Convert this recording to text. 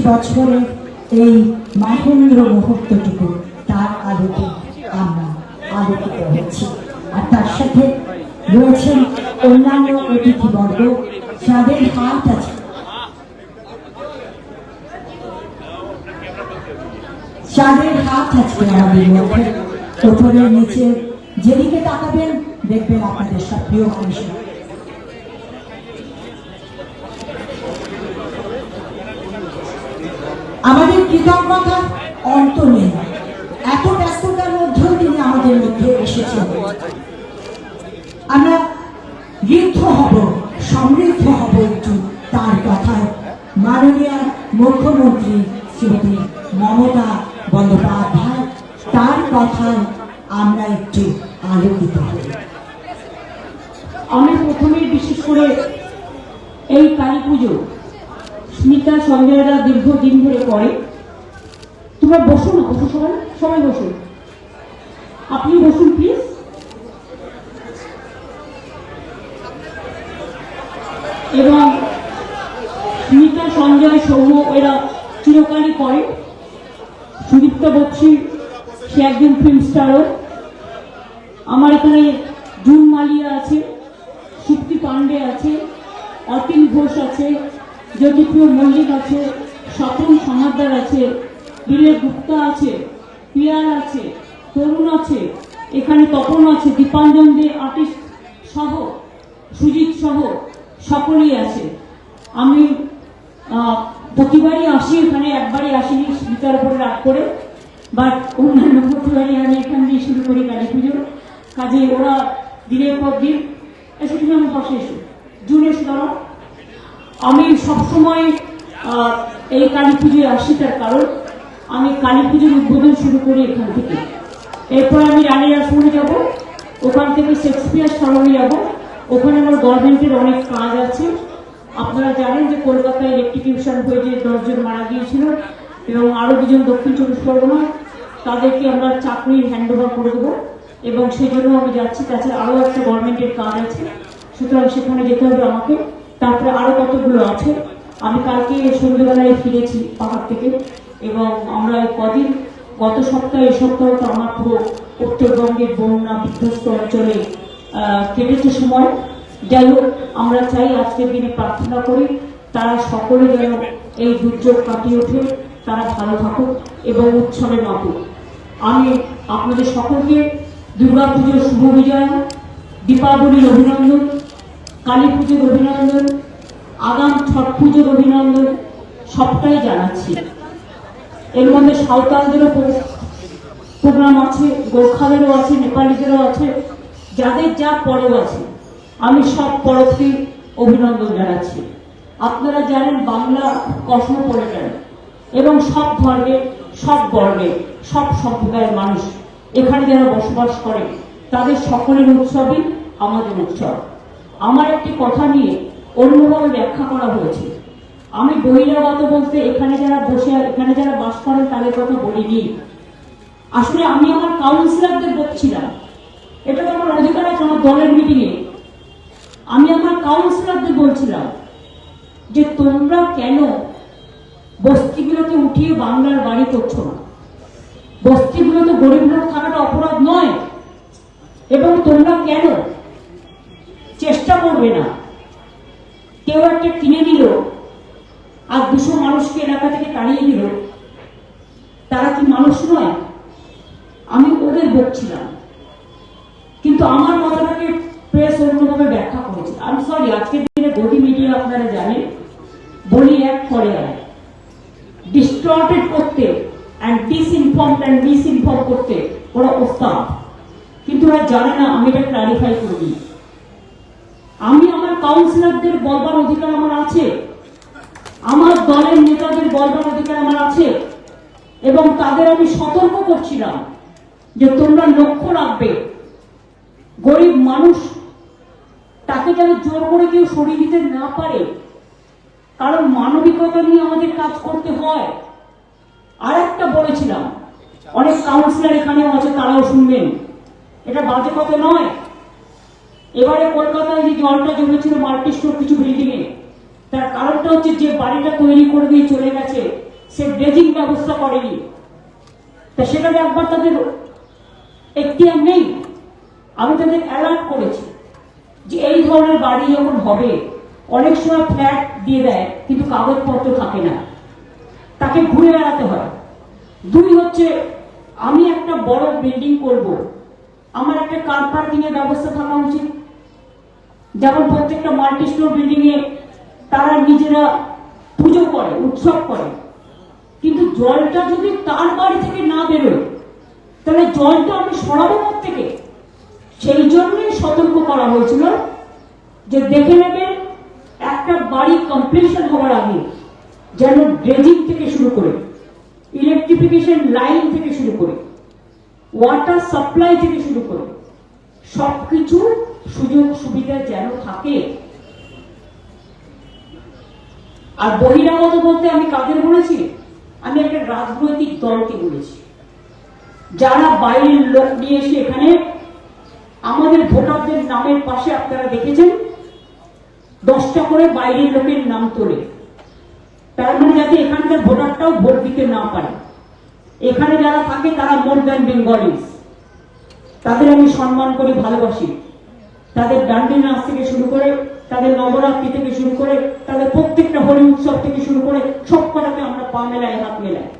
বছরের এই মাহেন্দ্র মুহূর্তটুকু তার আলোকে আমরা আলোকিত হয়েছি। আর তার সাথে রয়েছেন অন্যান্য অতিথিবর্গ যাদের হাত আছে, যাদের হাত আছে আমাদের মধ্যে। উপরের নিচে যেদিকে তাকাবেন দেখবেন আপনাদের সব প্রিয় মানুষ। আমাদের কৃতজ্ঞতার অন্ত নেই, এত ব্যস্ততার মধ্যেও তিনি আমাদের মধ্যে এসেছেন। আমরা ঋদ্ধ হব, সমৃদ্ধ হব একটু তার কথায়। মাননীয় মুখ্যমন্ত্রী শ্রীমতী মমতা বন্দ্যোপাধ্যায়, তার কথায় আমরা একটু আলোকিত হব। আমি প্রথমে বিশেষ করে এই কালী পুজো স্মিতা সঞ্জয়রা দীর্ঘদিন ধরে করে। তোমরা বসো না, বসো, সবাই সবাই বসুন, আপনি বসুন প্লিজ। এবং স্মিতা সঞ্জয় সৌম্য এরা চিরকালই করে। সুদীপ্তা বক্সি সে একজন ফিল্ম স্টারও। আমার এখানে জুন মালিয়া আছে, সুপ্তি পান্ডে আছে, অতীন ঘোষ আছে, জ্যোতিপ্রিয় মল্লিক আছে, স্বপন সমাদ্দার আছে, বিনয় গুপ্তা আছে, পিয়ার আছে, তরুণ আছে, এখানে তপন আছে, দীপাঞ্জন দে আর্টিস্ট সহ, সুজিত সহ সকলেই আছে। আমি প্রতিবারই আসি এখানে, একবারই আসিনি স্মিতার উপরে রাগ করে, বাট অন্যান্য প্রতিবারই আমি এখান দিয়ে শুরু করি কালী পুজোর কাজে। ওরা দিনের পর দিন এসে, তুমি আমার পাশে এসো, জুন এসে দাঁড়াও। আমি সবসময় এই কালী পুজোয় আসি, তার কারণ আমি কালী পুজোর উদ্বোধন শুরু করি এখান থেকে। এরপর আমি রানী রাসমণি যাব, ওখান থেকে শেক্সপিয়ার সরণি যাব। ওখানে আমার গভর্নমেন্টের অনেক কাজ আছে। আপনারা জানেন যে কলকাতায় ইলেকট্রিকিউশন হয়ে যে 10 জন মারা গিয়েছিল এবং আরও 2 জন দক্ষিণ 24 পরগনা, তাদেরকে আমরা চাকরির হ্যান্ড ওভার করে দেবো এবং সেই জন্য আমি যাচ্ছি। তাছাড়া আরও একটা গভর্নমেন্টের কাজ আছে, সুতরাং সেখানে যেতে হবে আমাকে। তারপরে আরও কতগুলো আছে। আমি কালকে সন্ধ্যেবেলায় ফিরেছি পাহাড় থেকে এবং আমরা কদিন, গত সপ্তাহে এই সপ্তাহ তো আমার পুরো উত্তরবঙ্গের বন্যা বিধ্বস্ত অঞ্চলে কেটেছে সময়। যাই হোক, আমরা চাই আজকের দিনে প্রার্থনা করি তারা সকলে যেন এই দুর্যোগ কাটিয়ে ওঠে, তারা ভালো থাকুক এবং উৎসবে মাতুক। আমি আপনাদের সকলকে দুর্গা পুজোর শুভ বিজয়, দীপাবলির অভিনন্দন, কালী পুজোর অভিনন্দন, আগাম ছট পুজোর অভিনন্দন সবটাই জানাচ্ছি। এর মধ্যে সাঁওতালদেরও প্রোগ্রাম আছে, গোর্খাদেরও আছে, নেপালিদেরও আছে, যাদের যা পরেও আছে। আমি সব পরবর্তী অভিনন্দন জানাচ্ছি। আপনারা জানেন বাংলা কসমোপলিটন এবং সব ধর্মের, সব বর্ণের, সব সম্প্রদায়ের মানুষ এখানে যারা বসবাস করে, তাদের সকলের উৎসবই আমাদের উৎসব। আমার একটি কথা নিয়ে অন্যভাবে ব্যাখ্যা করা হয়েছে। আমি বহিরাগত বলতে এখানে যারা বসে, এখানে যারা বাস করেন তাদের কথা বলিনি। আসলে আমি আমার কাউন্সিলরদের বলছিলাম, এটা তো আমার অধিকার আছে আমার দলের মিটিংয়ে। আমি আমার কাউন্সিলরদের বলছিলাম যে তোমরা কেন বস্তিগুলোকে উঠিয়ে বাংলার বাড়ি করছো না? বস্তিগুলোতে গরিব লোক থাকাটা অপরাধ নয়, এবং তোমরা কেন চেষ্টা করবে না? কেউ একটা কিনে দিল আর 200 মানুষকে এলাকা থেকে তাড়িয়ে দিল, তারা কি মানুষ নয়? আমি ওদের বলছিলাম, কিন্তু আমার কথাটাকে প্রেস অন্যভাবে ব্যাখ্যা করেছে। আমি সরি, আজকের দিনে গতি মিডিয়া আপনারা জানেন, বলি এক করে আর ডিস্টর্টেড করতে অ্যান্ড মিসইনফর্ম করতে ওরা ওস্তাদ, কিন্তু ওরা জানে না। আমি এটা ক্লারিফাই করে দিই, আমি আমার কাউন্সিলরদের বলবার অধিকার আমার আছে, আমার দলের নেতাদের বলবার অধিকার আমার আছে, এবং তাদের আমি সতর্ক করছিলাম যে তোমরা লক্ষ্য রাখবে গরিব মানুষ তাকে যেন জোর করে কেউ সরিয়ে দিতে না পারে, কারণ মানবিকতা নিয়ে আমাদের কাজ করতে হয়। আর একটা বলেছিলাম, অনেক কাউন্সিলর এখানেও আছে, তারাও শুনবেন, এটা বাজে কথা নয়। এবারে কলকাতায় যে জলটা জমেছিল মাল্টি স্টোর কিছু বিল্ডিং এ, তার কারণটা হচ্ছে যে বাড়িটা তৈরি করে দিয়ে চলে গেছে সে ড্রেজিং ব্যবস্থা করেনি, তা সেখানে একবার তাদের এখতিয়ার নেই। আমি তাদের অ্যালার্ট করেছি যে এই ধরনের বাড়ি যখন হবে, অনেক সময় ফ্ল্যাট দিয়ে দেয় কিন্তু কাগজপত্র থাকে না, তাকে ঘুরে বেড়াতে হয়। দুই হচ্ছে, আমি একটা বড় বিল্ডিং করব, আমার একটা কার পার্কিং এর ব্যবস্থা থাকা উচিত। যেমন প্রত্যেকটা মাল্টি স্টোর বিল্ডিং এ তারা নিজেরা পুজো করে, উৎসব করে, কিন্তু জলটা যদি তার বাড়ি থেকে না বেরোয় তাহলে জলটা আমি সরাবো থেকে। সেই জন্যই সতর্ক করা হয়েছিল যে দেখে নেবেন একটা বাড়ি কমপ্লিশন হওয়ার আগে যেন ড্রেজিং থেকে শুরু করে, ইলেকট্রিফিকেশন লাইন থেকে শুরু করে, ওয়াটার সাপ্লাই থেকে শুরু করে সবকিছু সুযোগ সুবিধা যেন থাকে। আর বহিরাগত বলতে আমি কাদের বলেছি? আমি একটা রাজনৈতিক দলকে বলেছি, যারা বাইরের লোক নিয়ে এসে এখানে আমাদের ভোটারদের নামের পাশে আপনারা দেখেছেন 10টা করে বাইরের লোকের নাম তোলে, তার মানে যাতে এখানকার ভোটারটাও ভোট দিতে না পারে। এখানে যারা থাকে তারা মোর দ্যান বেঙ্গলিজ, তাদের আমি সম্মান করি, ভালোবাসি। তাদের ডান্ডি নাচ থেকে শুরু করে, তাদের নবরাত্রি থেকে শুরু করে, তাদের প্রত্যেকটা হোলি উৎসব থেকে শুরু করে সব কটাকে আমরা পা মেলায়, হাত মেলায়।